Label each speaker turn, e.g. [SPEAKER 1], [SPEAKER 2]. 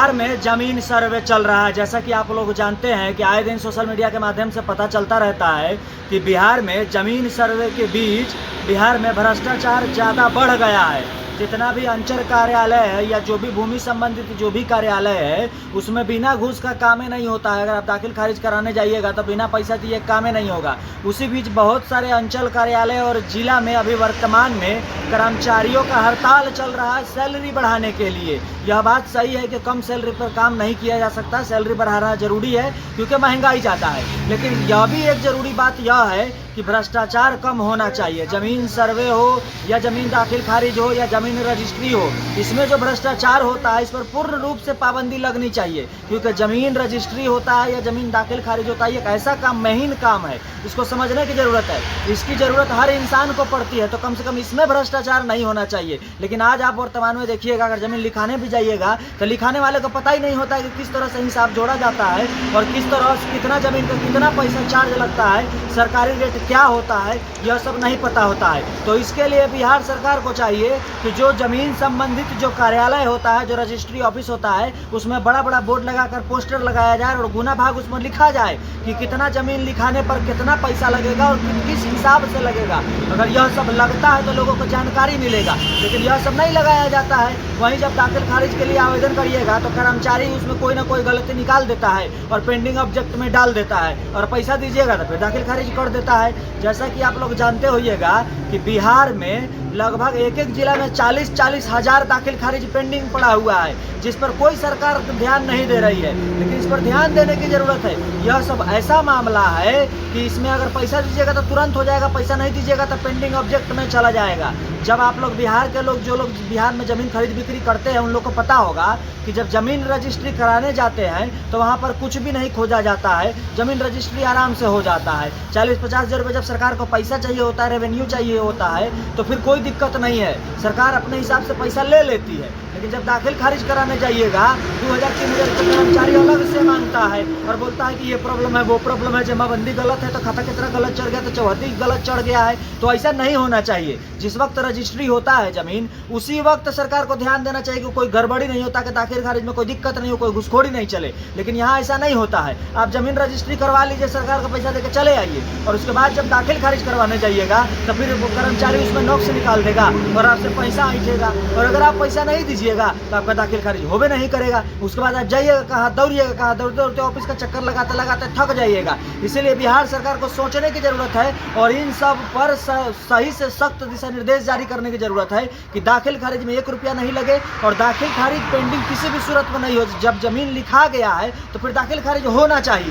[SPEAKER 1] बिहार में जमीन सर्वे चल रहा है। जैसा कि आप लोग जानते हैं कि आए दिन सोशल मीडिया के माध्यम से पता चलता रहता है कि बिहार में जमीन सर्वे के बीच बिहार में भ्रष्टाचार ज़्यादा बढ़ गया है। जितना भी अंचल कार्यालय है या जो भी भूमि संबंधित जो भी कार्यालय है उसमें बिना घूस का काम ही नहीं होता है। अगर आप दाखिल खारिज कराने जाइएगा तो बिना पैसा दिए काम ही नहीं होगा। उसी बीच बहुत सारे अंचल कार्यालय और जिला में अभी वर्तमान में कर्मचारियों का हड़ताल चल रहा है सैलरी बढ़ाने के लिए। यह बात सही है कि कम सैलरी पर काम नहीं किया जा सकता, सैलरी बढ़ाना जरूरी है क्योंकि महंगाई ज़्यादा है। लेकिन यह भी एक ज़रूरी बात यह है कि भ्रष्टाचार कम होना चाहिए। ज़मीन सर्वे हो या ज़मीन दाखिल खारिज हो या ज़मीन रजिस्ट्री हो, इसमें जो भ्रष्टाचार होता है इस पर पूर्ण रूप से पाबंदी लगनी चाहिए। क्योंकि ज़मीन रजिस्ट्री होता है या ज़मीन दाखिल खारिज होता है एक ऐसा काम, महीन काम है, इसको समझने की ज़रूरत है। इसकी ज़रूरत हर इंसान को पड़ती है, तो कम से कम इसमें भ्रष्टाचार नहीं होना चाहिए। लेकिन आज आप वर्तमान में देखिएगा, अगर ज़मीन लिखाने भी जाइएगा तो लिखाने वाले को पता ही नहीं होता है कि किस तरह से हिसाब जोड़ा जाता है और किस तरह से कितना ज़मीन का कितना पैसा चार्ज लगता है, सरकारी रेट क्या होता है, यह सब नहीं पता होता है। तो इसके लिए बिहार सरकार को चाहिए कि जो ज़मीन संबंधित जो कार्यालय होता है, जो रजिस्ट्री ऑफिस होता है, उसमें बड़ा बड़ा बोर्ड लगाकर पोस्टर लगाया जाए और गुना भाग उसमें लिखा जाए कि कितना ज़मीन लिखाने पर कितना पैसा लगेगा और किस हिसाब से लगेगा। अगर यह सब लगता है तो लोगों को जानकारी मिलेगा, लेकिन यह सब नहीं लगाया जाता है। वहीं जब दाखिल खारिज के लिए आवेदन करिएगा तो कर्मचारी उसमें कोई ना कोई गलती निकाल देता है और पेंडिंग ऑब्जेक्ट में डाल देता है और पैसा दीजिएगा तो फिर दाखिल खारिज कर देता है। जैसा कि आप लोग जानते होइएगा कि बिहार में लगभग एक जिला में 40-40 हज़ार दाखिल खारिज पेंडिंग पड़ा हुआ है, जिस पर कोई सरकार ध्यान नहीं दे रही है। लेकिन इस पर ध्यान देने की ज़रूरत है। यह सब ऐसा मामला है कि इसमें अगर पैसा दीजिएगा तो तुरंत हो जाएगा, पैसा नहीं दीजिएगा तो पेंडिंग ऑब्जेक्ट में चला जाएगा। जब आप लोग बिहार के लोग, जो लोग बिहार में ज़मीन खरीद बिक्री करते हैं, उन लोग को पता होगा कि जब ज़मीन रजिस्ट्री कराने जाते हैं तो वहाँ पर कुछ भी नहीं खोजा जाता है, ज़मीन रजिस्ट्री आराम से हो जाता है। 40-50 हज़ार रुपये जब सरकार को पैसा चाहिए होता है, रेवेन्यू चाहिए होता है, तो फिर कोई दिक्कत नहीं है, सरकार अपने हिसाब से पैसा ले लेती है। लेकिन जब दाखिल खारिज कराने जाइएगा 2000-3000 रुपये कर्मचारी अलग से मांगता है और बोलता है कि ये प्रॉब्लम है, वो प्रॉब्लम है, जमाबंदी गलत है तो खाता कितना गलत चढ़ गया, तो चौहद्दी गलत चढ़ गया है। तो ऐसा नहीं होना चाहिए। जिस वक्त रजिस्ट्री होता है ज़मीन, उसी वक्त सरकार को ध्यान देना चाहिए कि कोई गड़बड़ी नहीं होता, कि दाखिल खारिज में कोई दिक्कत नहीं हो, कोई घुसखोरी नहीं चले। लेकिन यहाँ ऐसा नहीं होता है। आप ज़मीन रजिस्ट्री करवा लीजिए, सरकार को पैसा देकर चले आइए और उसके बाद जब दाखिल खारिज करवाने जाइएगा तो फिर वो कर्मचारी उसमें नोक्स निकाल देगा और आपसे पैसा ऐंठेगा। और अगर आप पैसा नहीं दीजिएगा तो आपका दाखिल खारिज होबे नहीं करेगा। उसके बाद आप जाइएगा कहाँ, दौड़िएगा कहाँ, दौड़ते दौड़ते ऑफिस का चक्कर लगाते लगाते थक जाइएगा। इसीलिए बिहार सरकार को सोचने की ज़रूरत है और इन सब पर सही से सख्त दिशा निर्देश जारी करने की ज़रूरत है कि दाखिल खारिज में 1 रुपया नहीं लगे और दाखिल खारिज पेंडिंग किसी भी सूरत में नहीं हो। जब ज़मीन लिखा गया है तो फिर दाखिल खारिज होना चाहिए।